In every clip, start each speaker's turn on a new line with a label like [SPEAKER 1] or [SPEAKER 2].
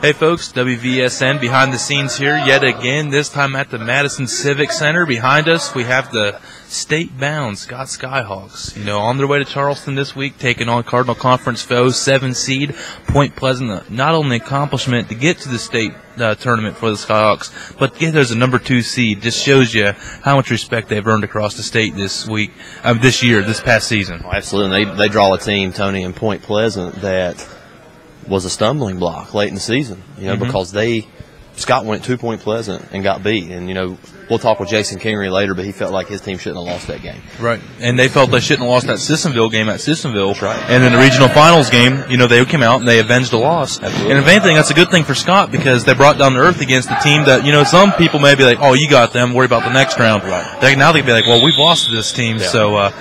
[SPEAKER 1] Hey folks, WVSN behind the scenes here yet again, this time at the Madison Civic Center. Behind us we have the state-bound Scott Skyhawks, on their way to Charleston this week, taking on Cardinal Conference foes, 7 seed, Point Pleasant. Not only an accomplishment to get to the state tournament for the Skyhawks, but to get there as a number 2 seed just shows you how much respect they've earned across the state this past season.
[SPEAKER 2] Oh, absolutely. They draw a team, Tony, in Point Pleasant that was a stumbling block late in the season, because Scott went to Point Pleasant and got beat. And, we'll talk with Jason Kingery later, but he felt like his team shouldn't have lost that game.
[SPEAKER 1] Right. And they felt they shouldn't have lost that Sissonville game at Sissonville.
[SPEAKER 2] That's right.
[SPEAKER 1] And in the regional finals game, they came out and they avenged a loss.
[SPEAKER 2] Absolutely.
[SPEAKER 1] And if anything, that's a good thing for Scott because they brought down to earth against the team that, some people may be like, oh, you got them, worry about the next round.
[SPEAKER 2] Right.
[SPEAKER 1] Now they'd be like, well, we've lost to this team.
[SPEAKER 2] Yeah.
[SPEAKER 1] So,
[SPEAKER 2] Well,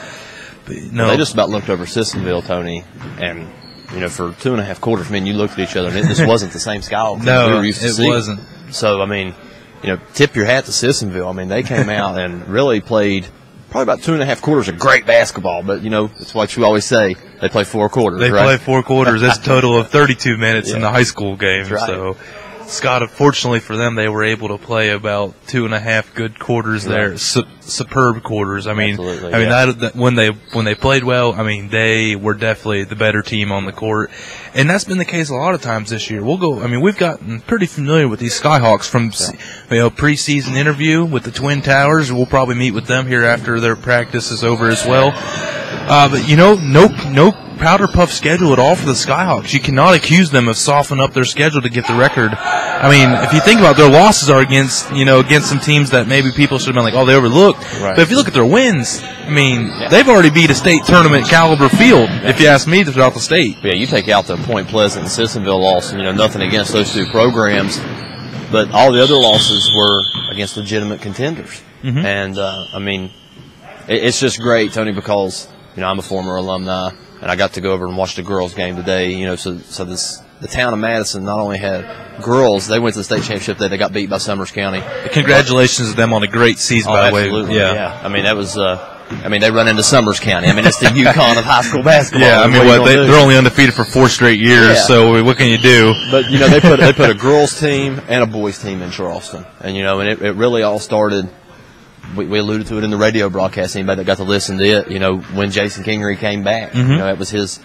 [SPEAKER 2] they just about looked over Sissonville, Tony, and for 2.5 quarters, you looked at each other, and it just wasn't the same Skyhawks
[SPEAKER 1] no,
[SPEAKER 2] we were used to
[SPEAKER 1] it
[SPEAKER 2] seeing.
[SPEAKER 1] Wasn't.
[SPEAKER 2] So, tip your hat to Sissonville. They came out and really played probably about 2.5 quarters of great basketball. But, it's what you always say. They play 4 quarters,
[SPEAKER 1] They
[SPEAKER 2] right?
[SPEAKER 1] play 4 quarters. That's a total of 32 minutes
[SPEAKER 2] Yeah.
[SPEAKER 1] in the high school game.
[SPEAKER 2] That's right.
[SPEAKER 1] So, Scott, unfortunately for them, they were able to play about 2.5 good quarters there, superb quarters.
[SPEAKER 2] Absolutely,
[SPEAKER 1] that when they played well, they were definitely the better team on the court, and that's been the case a lot of times this year. We've gotten pretty familiar with these Skyhawks from preseason interview with the Twin Towers. We'll probably meet with them here after their practice is over as well. But no powder puff schedule at all for the Skyhawks. You cannot accuse them of softening up their schedule to get the record. If you think about it, their losses are against some teams that maybe people should have been like, oh, they overlooked.
[SPEAKER 2] Right.
[SPEAKER 1] But if you look at their wins, they've already beat a state tournament caliber field, if you ask me, throughout the state.
[SPEAKER 2] Yeah, you take out the Point Pleasant and Sissonville loss, and, nothing against those 2 programs, but all the other losses were against legitimate contenders.
[SPEAKER 1] Mm-hmm.
[SPEAKER 2] And, it's just great, Tony, because, I'm a former alumni, and I got to go over and watch the girls' game today. The town of Madison not only had girls, they went to the state championship day. They got beat by Summers County.
[SPEAKER 1] Congratulations to them on a great season, by the way.
[SPEAKER 2] Absolutely, yeah. That was. They run into Summers County. It's the UConn of high school basketball.
[SPEAKER 1] Yeah, they're only undefeated for 4 straight years. So what can you do?
[SPEAKER 2] But they put a girls' team and a boys' team in Charleston, and it really all started. We alluded to it in the radio broadcast. Anybody that got to listen to it, when Jason Kingery came back, it was his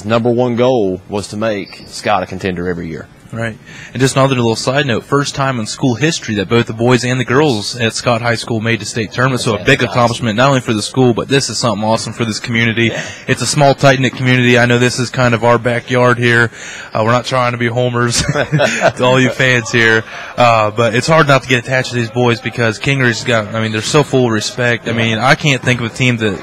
[SPEAKER 2] number 1 goal was to make Scott a contender every year.
[SPEAKER 1] Right. And just another little side note, first time in school history that both the boys and the girls at Scott High School made the state tournament, so a big accomplishment not only for the school, but this is something awesome for this community. Yeah. It's a small, tight-knit community. I know this is kind of our backyard here. We're not trying to be homers to all you fans here, but it's hard not to get attached to these boys because Kingery's got, they're so full of respect. I can't think of a team that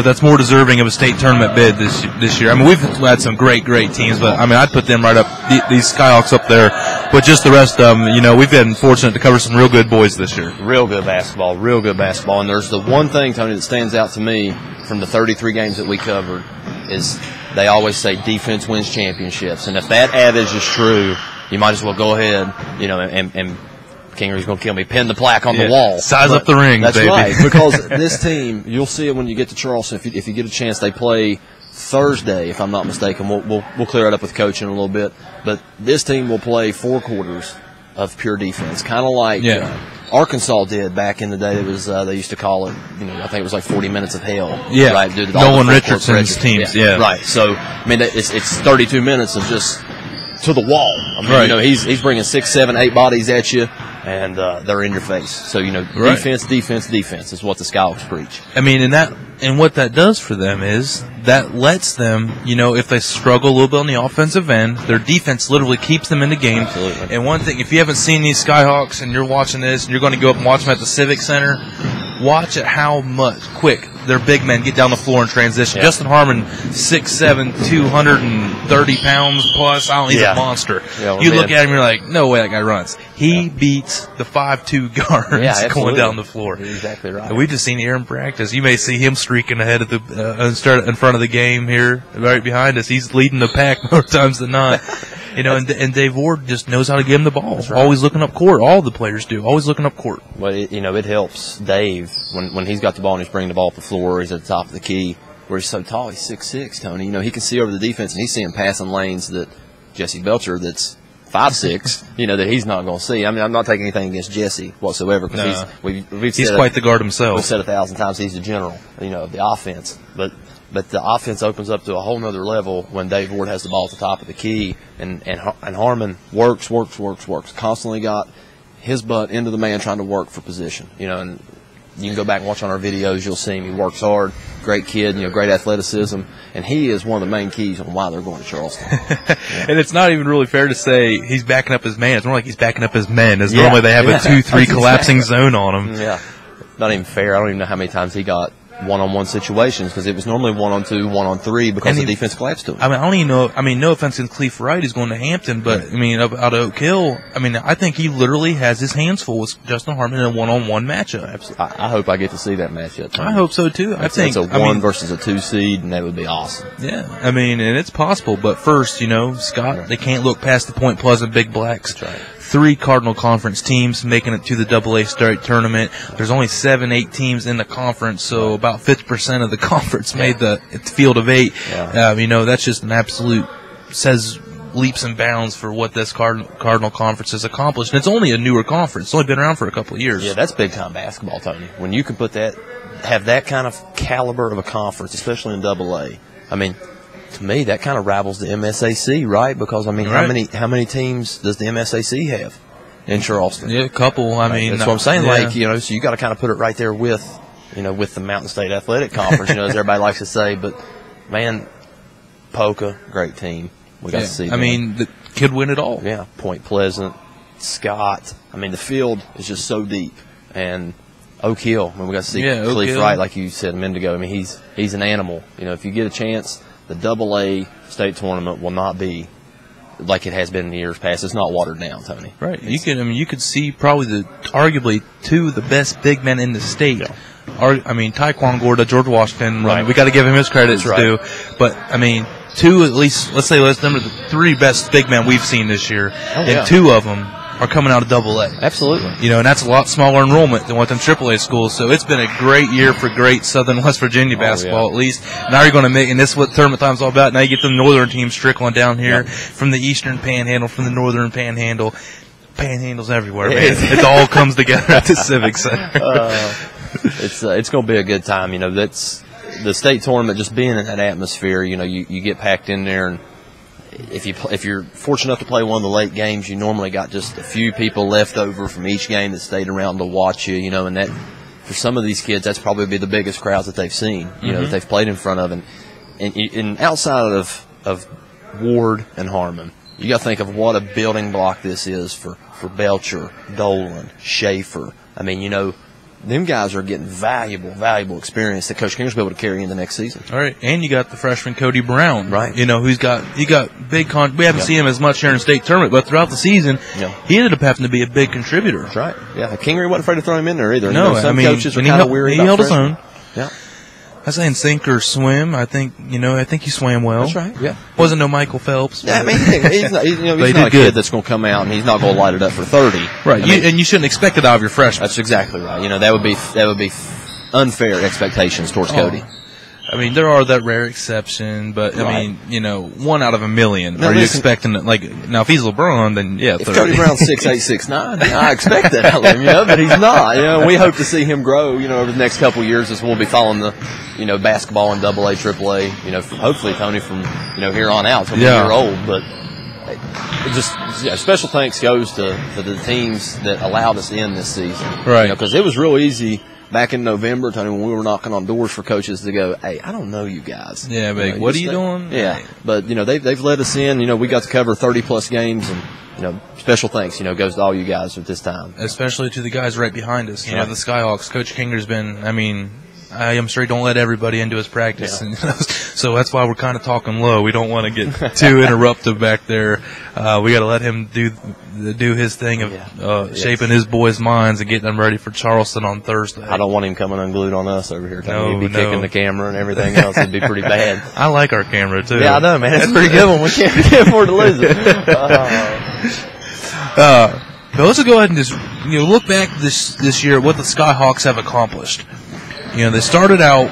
[SPEAKER 1] that's more deserving of a state tournament bid this year. We've had some great teams, but I'd put them right up, these Skyhawks up there, but just the rest of them. We've been fortunate to cover some real good boys this year.
[SPEAKER 2] Real good basketball. And there's the one thing, Tony, that stands out to me from the 33 games that we covered is they always say defense wins championships, and if that adage is true, you might as well go ahead, and Kingery's going to kill me. Pin the plaque on the wall.
[SPEAKER 1] Size up the ring,
[SPEAKER 2] that's
[SPEAKER 1] baby.
[SPEAKER 2] Right, because this team, you'll see it when you get to Charleston. If you get a chance, they play Thursday, if I'm not mistaken. We'll clear it up with coach in a little bit. But this team will play 4 quarters of pure defense, kind of like Arkansas did back in the day. It was they used to call it, I think it was like 40 minutes of hell.
[SPEAKER 1] Yeah,
[SPEAKER 2] right.
[SPEAKER 1] Nolan Richardson's teams. Yeah,
[SPEAKER 2] right. So it's 32 minutes of just to the wall.
[SPEAKER 1] Right.
[SPEAKER 2] He's bringing 6, 7, 8 bodies at you, and they're in your face. So defense is what the Skyhawks preach.
[SPEAKER 1] And what that does for them is that lets them, if they struggle a little bit on the offensive end, their defense literally keeps them in the game.
[SPEAKER 2] Absolutely.
[SPEAKER 1] And one thing, if you haven't seen these Skyhawks and you're watching this and you're going to go up and watch them at the Civic Center, watch at how much quick their big men get down the floor in transition.
[SPEAKER 2] Yeah.
[SPEAKER 1] Justin Harmon, 6'7", 230 pounds plus. He's a monster.
[SPEAKER 2] Yeah,
[SPEAKER 1] you look at him, you're like, no way that guy runs. He beats the 5'2" guards going down the floor.
[SPEAKER 2] You're exactly right.
[SPEAKER 1] And we've just seen here in practice. You may see him streaking ahead of the in front of the game here, right behind us. He's leading the pack more times than not. And Dave Ward just knows how to give him the ball.
[SPEAKER 2] That's right.
[SPEAKER 1] Always looking up court. All the players do. Always looking up court.
[SPEAKER 2] Well, it helps Dave when he's got the ball and he's bringing the ball up the floor. He's at the top of the key where he's so tall. He's 6'6", Tony. He can see over the defense and he's seeing passing lanes that Jesse Belcher that's 5'6", that he's not going to see. I mean, I'm not taking anything against Jesse whatsoever because
[SPEAKER 1] he's quite the guard himself.
[SPEAKER 2] We've said 1,000 times he's the general, of the offense. But the offense opens up to a whole nother level when Dave Ward has the ball at the top of the key, and Harmon works, constantly got his butt into the man trying to work for position, and you can go back and watch on our videos. You'll see him. He works hard. Great kid, great athleticism. And he is one of the main keys on why they're going to Charleston.
[SPEAKER 1] And it's not even really fair to say he's backing up his man. It's more like he's backing up his men. As normally they have a 2-3 collapsing zone on him.
[SPEAKER 2] Yeah. Not even fair. I don't even know how many times he got one-on-one situations because it was normally 1-on-2, 1-on-3 because the defense collapsed to him.
[SPEAKER 1] I mean, I don't even know. I mean, no offense to Cleve Wright, who's going to Hampton, but I mean, out of Oak Hill, I mean, I think he literally has his hands full with Justin Harmon in a one-on-one matchup.
[SPEAKER 2] Absolutely. I hope I get to see that matchup.
[SPEAKER 1] I hope so too. I think
[SPEAKER 2] it's a 1 versus a 2 seed, and that would be awesome.
[SPEAKER 1] Yeah, I mean, and it's possible. But first, Scott, they can't look past the Point Pleasant Big Blacks.
[SPEAKER 2] That's right.
[SPEAKER 1] 3 Cardinal Conference teams making it to the AA state tournament. There's only 7-8 teams in the conference, so about 50% of the conference made the field of 8.
[SPEAKER 2] Yeah.
[SPEAKER 1] That's just an absolute says leaps and bounds for what this Cardinal Conference has accomplished. And it's only a newer conference. It's only been around for a couple of years.
[SPEAKER 2] Yeah, that's big time basketball, Tony. When you can have that kind of caliber of a conference, especially in AA. I mean, to me, that kind of rivals the MSAC, right? Because how many teams does the MSAC have in Charleston?
[SPEAKER 1] Yeah, a couple. I mean,
[SPEAKER 2] that's what I'm saying. So you got to kind of put it right there with the Mountain State Athletic Conference. As everybody likes to say. But man, Polka, great team. We got to see.
[SPEAKER 1] I mean, the kid win it all.
[SPEAKER 2] Yeah, Point Pleasant, Scott. I mean, the field is just so deep, and Oak Hill. When we got to see Cleve Wright, like you said a minute ago. I mean, he's an animal. If you get a chance. The AA state tournament will not be like it has been in years past. It's not watered down, Tony.
[SPEAKER 1] Right. You could see probably arguably 2 of the best big men in the state. Yeah. Taekwon Gorda, George Washington.
[SPEAKER 2] Right.
[SPEAKER 1] We got to give him his credits too. But 2 at least. Let's number the 3 best big men we've seen this year, and 2 of them are coming out of AA.
[SPEAKER 2] Absolutely.
[SPEAKER 1] And that's a lot smaller enrollment than what them AAA schools. So it's been a great year for great Southern West Virginia basketball, at least. Now you're going to make, and this is what tournament time's all about. Now you get the northern teams trickling down here from the eastern panhandle, from the northern panhandle. Panhandles everywhere, man. It all comes together at the Civic Center.
[SPEAKER 2] It's going to be a good time. That's the state tournament. Just being in that atmosphere, you get packed in there, and if you're fortunate enough to play one of the late games, you normally got just a few people left over from each game that stayed around to watch you, and that for some of these kids, that's probably be the biggest crowds that they've seen, that they've played in front of. And outside of Ward and Harmon, you got to think of what a building block this is for Belcher, Dolan, Schaefer. I mean, them guys are getting valuable experience that Coach Kinger's be able to carry into next season.
[SPEAKER 1] All right, and you got the freshman Cody Brown,
[SPEAKER 2] right?
[SPEAKER 1] He got big. We haven't seen him as much here in the state tournament, but throughout the season, he ended up having to be a big contributor.
[SPEAKER 2] That's right. Yeah, Kinger wasn't afraid to throw him in there either.
[SPEAKER 1] No,
[SPEAKER 2] some coaches are kind of weary.
[SPEAKER 1] He held his own.
[SPEAKER 2] Yeah.
[SPEAKER 1] I was saying sink or swim. I think he swam well.
[SPEAKER 2] That's right. Yeah.
[SPEAKER 1] Wasn't no Michael Phelps.
[SPEAKER 2] Yeah, I mean, he's not a kid that's going to come out and he's not going to light it up for 30.
[SPEAKER 1] Right. And you shouldn't expect it out of your freshman.
[SPEAKER 2] That's exactly right. That would be unfair expectations towards Cody.
[SPEAKER 1] I mean, there are that rare exception, but I mean, 1 out of a million.
[SPEAKER 2] Now,
[SPEAKER 1] are you expecting it? Now if he's LeBron, then yeah.
[SPEAKER 2] If Cody Brown's 6'8", 6'9", I expect that out of him, but he's not. We hope to see him grow, over the next couple of years as we'll be following the, basketball in AA, AAA. Hopefully Tony from here on out till we're old, but. Special thanks goes to the teams that allowed us in this season,
[SPEAKER 1] right?
[SPEAKER 2] Because it was real easy. Back in November, Tony, when we were knocking on doors for coaches to go, hey, I don't know you guys.
[SPEAKER 1] Yeah, but what are you doing?
[SPEAKER 2] Yeah, but they've let us in. We got to cover 30+ games, and special thanks goes to all you guys at this time.
[SPEAKER 1] Especially to the guys right behind us. The Skyhawks. Coach Kinger's been. I am sure he don't let everybody into his practice, so that's why we're kind of talking low. We don't want to get too interruptive back there. We got to let him do his thing of shaping his boys' minds and getting them ready for Charleston on Thursday.
[SPEAKER 2] I don't want him coming unglued on us over here. He'd be kicking the camera and everything else. It'd be pretty bad.
[SPEAKER 1] I like our camera too.
[SPEAKER 2] Yeah, I know, man. It's a pretty good one. We can't afford to lose it.
[SPEAKER 1] But let's go ahead and just look back this year at what the Skyhawks have accomplished. You know, they started out,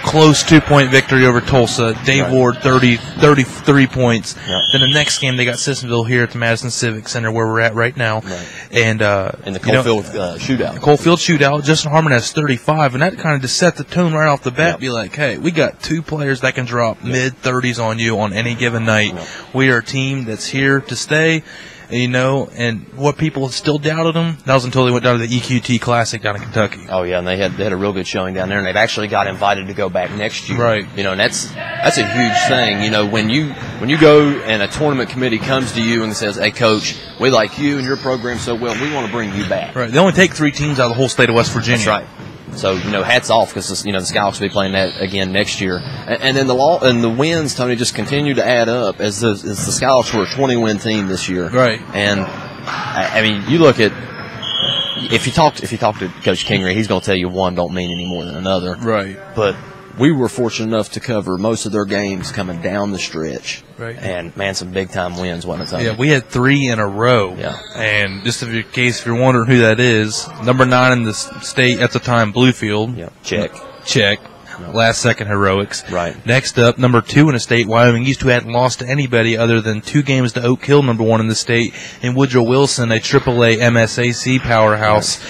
[SPEAKER 1] close 2-point victory over Tulsa. Dave Ward, 33 points.
[SPEAKER 2] Yep.
[SPEAKER 1] Then the next game, they got Sissonville here at the Madison Civic Center, where we're at right now.
[SPEAKER 2] Right.
[SPEAKER 1] And
[SPEAKER 2] in the Coalfield shootout.
[SPEAKER 1] Coalfield shootout. Justin Harmon has 35, and that kind of just set the tone right off the bat.
[SPEAKER 2] Yep.
[SPEAKER 1] Be like, hey, we got 2 players that can drop mid-30s on you on any given night.
[SPEAKER 2] Yep.
[SPEAKER 1] We are a team that's here to stay. And what people still doubted them, that was until they went down to the EQT Classic down in Kentucky.
[SPEAKER 2] Oh, yeah, and they had a real good showing down there, and they've actually got invited to go back next year.
[SPEAKER 1] Right.
[SPEAKER 2] And that's a huge thing. When you go and a tournament committee comes to you and says, hey, Coach, we like you and your program so well, we want to bring you back.
[SPEAKER 1] Right. They only take 3 teams out of the whole state of West Virginia.
[SPEAKER 2] That's right. So, hats off, because, the Skyhawks will be playing that again next year. And then the wins, Tony, just continue to add up as the Skyhawks were a 20-win team this year.
[SPEAKER 1] Right.
[SPEAKER 2] And, I mean, you look at, if you talk to Coach Kingery, he's going to tell you one don't mean any more than another.
[SPEAKER 1] Right.
[SPEAKER 2] But we were fortunate enough to cover most of their games coming down the stretch.
[SPEAKER 1] Right.
[SPEAKER 2] And, man, some big-time wins, wasn't it, Tony?
[SPEAKER 1] Yeah, we had 3 in a row.
[SPEAKER 2] Yeah.
[SPEAKER 1] And just in case if you're wondering who that is, number 9 in the state at the time, Bluefield.
[SPEAKER 2] Yeah. Check.
[SPEAKER 1] Last second heroics.
[SPEAKER 2] Right.
[SPEAKER 1] Next up, number 2 in the state, Wyoming East, who hadn't lost to anybody other than 2 games to Oak Hill, number 1 in the state, and Woodrow Wilson, a AAA MSAC powerhouse.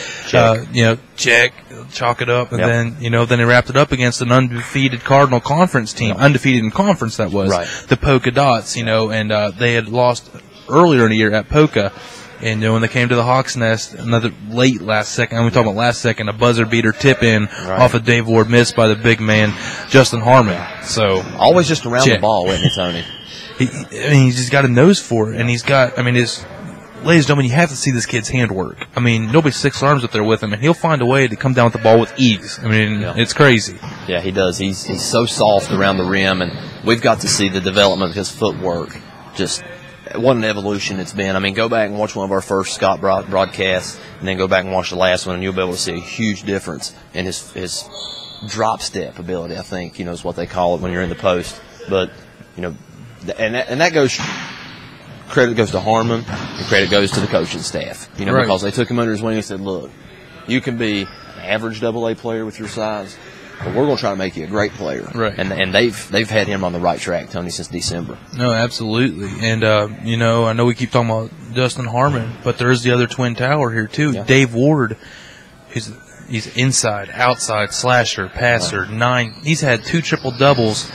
[SPEAKER 2] Check.
[SPEAKER 1] Chalk it up, and then they wrapped it up against an undefeated Cardinal Conference team, undefeated in conference that was, the Polka Dots, and they had lost earlier in the year at Polka. And when they came to the Hawks Nest, another late last second, we're talking about last second, a buzzer beater tip in off of Dave Ward, missed by the big man, Justin Harmon. So
[SPEAKER 2] always just around the ball, isn't he, Tony?
[SPEAKER 1] He's just got a nose for it, and he's got, ladies and gentlemen, you have to see this kid's handwork. Nobody 6 arms up there with him, and he'll find a way to come down with the ball with ease. It's crazy. Yeah,
[SPEAKER 2] he does. He's so soft around the rim, and we've got to see the development of his footwork. Just what an evolution it's been. Go back and watch one of our first Scott broadcasts, and then go back and watch the last one, and you'll be able to see a huge difference in his drop step ability, I think, is what they call it when you're in the post. But, and that goes... Credit goes to Harmon, and credit goes to the coaching staff. Because they took him under his wing and said, look, you can be an average AA player with your size, but we're going to try to make you a great player.
[SPEAKER 1] Right.
[SPEAKER 2] And they've had him on the right track, Tony, since December.
[SPEAKER 1] No, absolutely. And, I know we keep talking about Justin Harmon, but there is the other twin tower here, too. Yeah. Dave Ward, he's inside, outside, slasher, passer, 9. He's had 2 triple-doubles,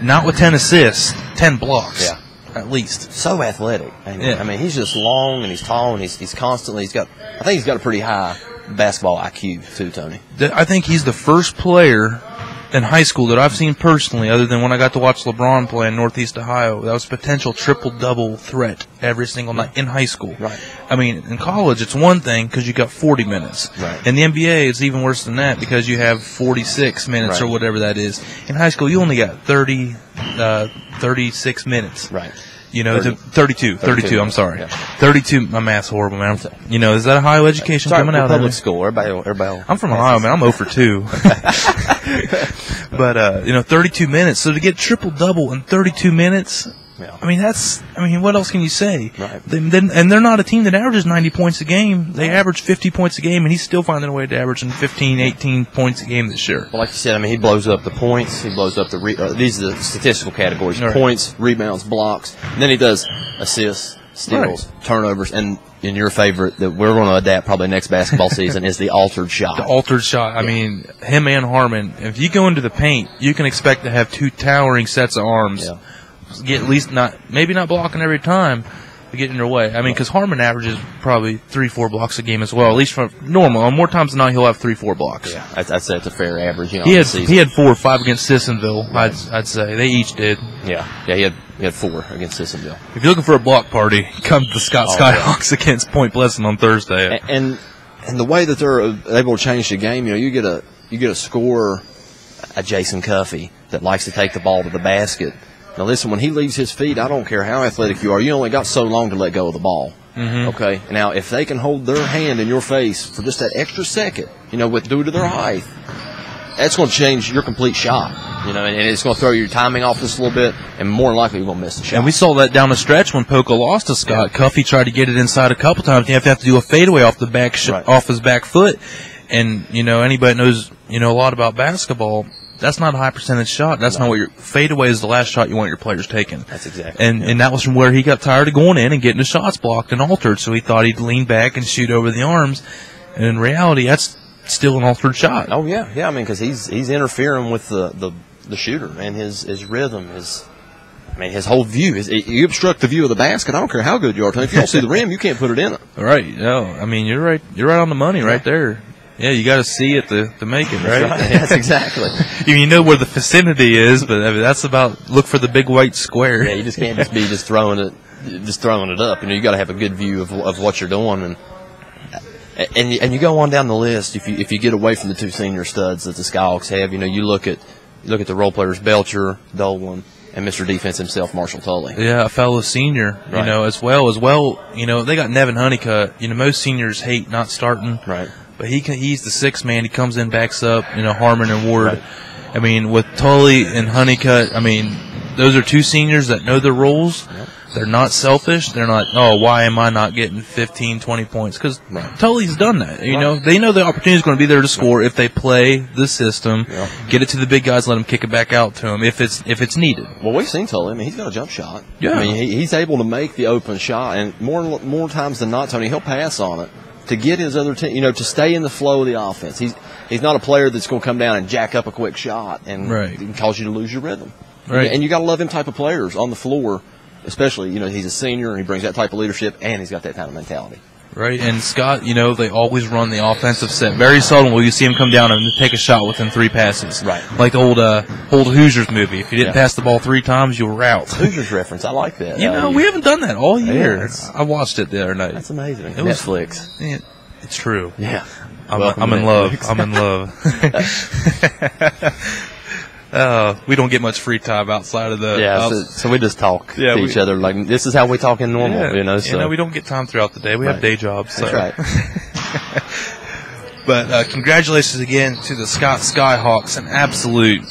[SPEAKER 1] not with 10 assists, 10 blocks.
[SPEAKER 2] Yeah.
[SPEAKER 1] At least.
[SPEAKER 2] So athletic. He's just long and he's tall and he's constantly, I think he's got a pretty high basketball IQ too, Tony.
[SPEAKER 1] I think he's the first player in high school that I've seen personally, other than when I got to watch LeBron play in Northeast Ohio, that was a potential triple-double threat every single night in high school.
[SPEAKER 2] Right.
[SPEAKER 1] In college, it's one thing because you got 40 minutes.
[SPEAKER 2] Right.
[SPEAKER 1] In the NBA, it's even worse than that because you have 46 minutes or whatever that is. In high school, you only got 36 minutes.
[SPEAKER 2] Right.
[SPEAKER 1] 32, I'm sorry.
[SPEAKER 2] Yeah.
[SPEAKER 1] 32, my math's horrible, man. Is that Ohio education coming out?
[SPEAKER 2] Public school. Everybody.
[SPEAKER 1] I'm from Ohio, man. I'm 0 for 2. But, 32 minutes. So to get triple-double in 32 minutes, what else can you say?
[SPEAKER 2] Right.
[SPEAKER 1] And they're not a team that averages 90 points a game. They average 50 points a game, and he's still finding a way to average 15, 18 points a game this year.
[SPEAKER 2] Well, like you said, he blows up the points. He blows up these are the statistical categories. Right. Points, rebounds, blocks. And then he does assists, steals, turnovers, and in your favorite that we're going to adapt probably next basketball season is the altered shot.
[SPEAKER 1] The altered shot. Him and Harmon, if you go into the paint, you can expect to have 2 towering sets of arms. Yeah. Get at least maybe not blocking every time, but getting in their way. Because Harmon averages probably 3-4 blocks a game as well, at least for normal. On more times than not, he'll have 3-4 blocks.
[SPEAKER 2] Yeah, I'd say it's a fair average.
[SPEAKER 1] He had 4 or 5 against Sissonville. Right. I'd say they each did.
[SPEAKER 2] Yeah, he had 4 against Sissonville.
[SPEAKER 1] If you're looking for a block party, come to the Scott Skyhawks against Point Pleasant on Thursday.
[SPEAKER 2] And the way that they're able to change the game, you get a scorer, a Jason Cuffey that likes to take the ball to the basket. Now, listen, when he leaves his feet, I don't care how athletic you are, you only got so long to let go of the ball.
[SPEAKER 1] Mm-hmm.
[SPEAKER 2] Okay? Now, if they can hold their hand in your face for just that extra second, due to their height, that's going to change your complete shot. And it's going to throw your timing off just a little bit, and more than likely you're going to miss the shot.
[SPEAKER 1] And we saw that down the stretch when Poca lost to Scott. Yeah. Cuffey tried to get it inside a couple times. You have to do a fadeaway off the back, off his back foot. And, anybody knows a lot about basketball, that's not a high percentage shot. That's not what your fadeaway is. The last shot you want your players taking.
[SPEAKER 2] That's exactly.
[SPEAKER 1] And that was from where he got tired of going in and getting the shots blocked and altered. So he thought he'd lean back and shoot over the arms. And in reality, that's still an altered shot.
[SPEAKER 2] Oh yeah. I mean, because he's interfering with the shooter and his rhythm, his whole view. You obstruct the view of the basket. I don't care how good you are. If you don't see the rim, you can't put it in it.
[SPEAKER 1] Right. No, I mean, you're right. You're right on the money right there. Yeah, you got to see it to make it, right?
[SPEAKER 2] That's exactly.
[SPEAKER 1] You know where the vicinity is, but I mean, that's about look for the big white square.
[SPEAKER 2] Yeah, you just can't be throwing it up. You got to have a good view of what you're doing, and you go on down the list. If you get away from the two senior studs that the Skyhawks have, you look at the role players Belcher, Dolan, and Mr. Defense himself, Marshall Tully.
[SPEAKER 1] Yeah, a fellow senior,
[SPEAKER 2] right.
[SPEAKER 1] As well. They got Nevin Honeycutt. Most seniors hate not starting.
[SPEAKER 2] Right.
[SPEAKER 1] But he's the sixth man. He comes in, backs up, Harmon and Ward.
[SPEAKER 2] Right.
[SPEAKER 1] I mean, with Tully and Honeycutt, I mean, those are two seniors that know their roles.
[SPEAKER 2] Yep.
[SPEAKER 1] They're not selfish. They're not, why am I not getting 15, 20 points? Because Tully's done that. They know the opportunity is going to be there to score if they play the system, get it to the big guys, let them kick it back out to them if it's needed.
[SPEAKER 2] Well, we've seen Tully. I mean, he's got a jump shot.
[SPEAKER 1] Yeah.
[SPEAKER 2] I mean, he's able to make the open shot, and more times than not, Tony, he'll pass on it to get his other team, to stay in the flow of the offense. He's not a player that's going to come down and jack up a quick shot and cause you to lose your rhythm.
[SPEAKER 1] Right.
[SPEAKER 2] And you got to love him type of players on the floor. Especially, he's a senior, and he brings that type of leadership, and he's got that kind of mentality.
[SPEAKER 1] Right, and Scott, they always run the offensive set. Very seldom will you see him come down and take a shot within 3 passes.
[SPEAKER 2] Right.
[SPEAKER 1] Like the old Hoosiers movie. If you didn't pass the ball 3 times, you were out.
[SPEAKER 2] Hoosiers reference, I like that.
[SPEAKER 1] We haven't done that all year.
[SPEAKER 2] Yeah,
[SPEAKER 1] I watched it the other night.
[SPEAKER 2] That's amazing.
[SPEAKER 1] It was
[SPEAKER 2] Netflix.
[SPEAKER 1] It's true.
[SPEAKER 2] Yeah.
[SPEAKER 1] I'm in love. I'm in love. We don't get much free time outside of the.
[SPEAKER 2] So we just talk to each other like this is how we talk in normal. So.
[SPEAKER 1] We don't get time throughout the day. We have day jobs. So.
[SPEAKER 2] That's right.
[SPEAKER 1] But congratulations again to the Scott Skyhawks. An absolute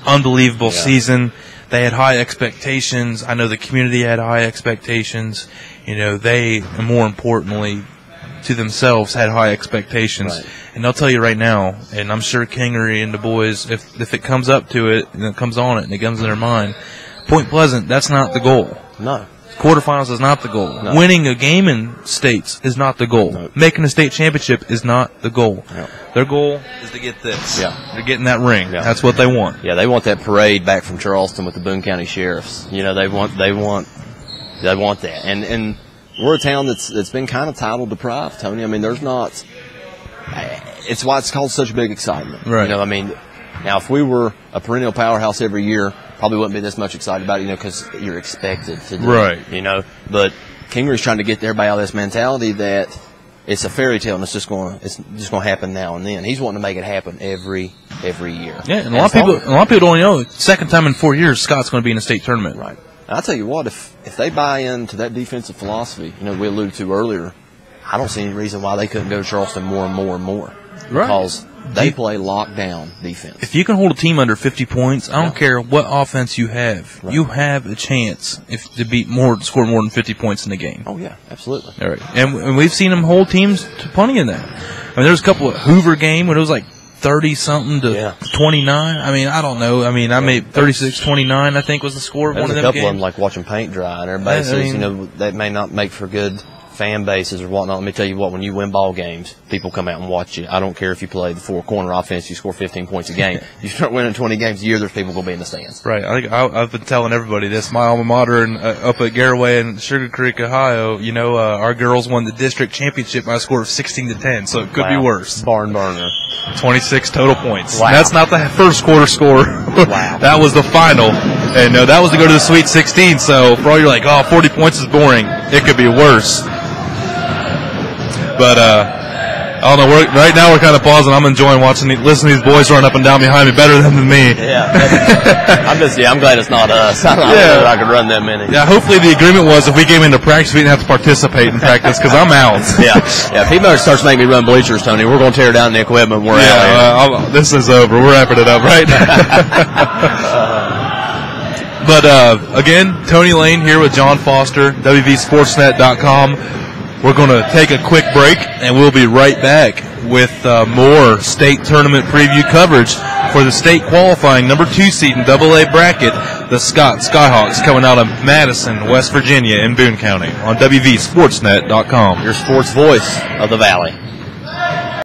[SPEAKER 1] unbelievable season. They had high expectations. I know the community had high expectations. They, and more importantly, to themselves had high expectations.
[SPEAKER 2] Right.
[SPEAKER 1] And I'll tell you right now, and I'm sure Kingery and the boys, if it comes up to it and it comes on it and it comes in their mind, Point Pleasant, that's not the goal.
[SPEAKER 2] No.
[SPEAKER 1] Quarterfinals is not the goal.
[SPEAKER 2] No.
[SPEAKER 1] Winning a game in states is not the goal.
[SPEAKER 2] No.
[SPEAKER 1] Making a state championship is not the goal.
[SPEAKER 2] No.
[SPEAKER 1] Their goal is to get this.
[SPEAKER 2] Yeah.
[SPEAKER 1] They're getting that ring.
[SPEAKER 2] Yeah.
[SPEAKER 1] That's what they want.
[SPEAKER 2] Yeah, they want that parade back from Charleston with the Boone County Sheriffs. They want that. And we're a town that's been kind of title deprived, Tony. I mean, there's not. It's why it's called such big excitement.
[SPEAKER 1] Right.
[SPEAKER 2] Now if we were a perennial powerhouse every year, probably wouldn't be this much excited about it, because you're expected to do
[SPEAKER 1] right.
[SPEAKER 2] it. But Kingery's trying to get everybody out of this mentality that it's a fairy tale and it's just going to happen now and then. He's wanting to make it happen every year.
[SPEAKER 1] Yeah, and a lot of people don't know. Second time in 4 years, Scott's going to be in a state tournament.
[SPEAKER 2] Right. And I'll tell you what, if they buy into that defensive philosophy, we alluded to earlier, I don't see any reason why they couldn't go to Charleston more and more and more.
[SPEAKER 1] Right.
[SPEAKER 2] Because they play lockdown defense.
[SPEAKER 1] If you can hold a team under 50 points, I don't care what offense you have.
[SPEAKER 2] Right.
[SPEAKER 1] You have a chance to score more than 50 points in the game.
[SPEAKER 2] Oh, yeah, absolutely.
[SPEAKER 1] All right. And we've seen them hold teams to plenty in that. I mean, there's a couple of Hoover game when it was like 30-something to 29. I mean, I don't know. I mean, I made 36-29, I think, was the score of one of them games.
[SPEAKER 2] There's a couple of them, like watching paint dry, and everybody says, that may not make for good fan bases or whatnot. Let me tell you what, when you win ball games, people come out and watch you. I don't care if you play the 4-corner offense, you score 15 points a game. You start winning 20 games a year, there's people going to be in the stands.
[SPEAKER 1] Right. I've been telling everybody this. My alma mater up at Garaway in Sugar Creek, Ohio, our girls won the district championship by a score of 16-10, so it could be worse.
[SPEAKER 2] Barn burner.
[SPEAKER 1] 26 total points.
[SPEAKER 2] Wow.
[SPEAKER 1] That's not the first quarter score.
[SPEAKER 2] Wow.
[SPEAKER 1] That was the final. And that was to go to the Sweet 16, so for all you're like, 40 points is boring, it could be worse. But I don't know. Right now we're kind of pausing. I'm enjoying listening to these boys run up and down behind me better than me.
[SPEAKER 2] Yeah, I'm glad it's not us. I don't know that I could run that many.
[SPEAKER 1] Yeah, hopefully the agreement was if we came into practice, we didn't have to participate in practice because I'm out.
[SPEAKER 2] Yeah. If he starts making me run bleachers, Tony, we're going to tear down the equipment. We're out.
[SPEAKER 1] This is over. We're wrapping it up right now. But again, Tony Lane here with John Foster, wvsportsnet.com. We're going to take a quick break, and we'll be right back with more state tournament preview coverage for the state qualifying number 2 seed in AA bracket, the Scott Skyhawks, coming out of Madison, West Virginia in Boone County on wvsportsnet.com.
[SPEAKER 2] Your sports voice of the Valley.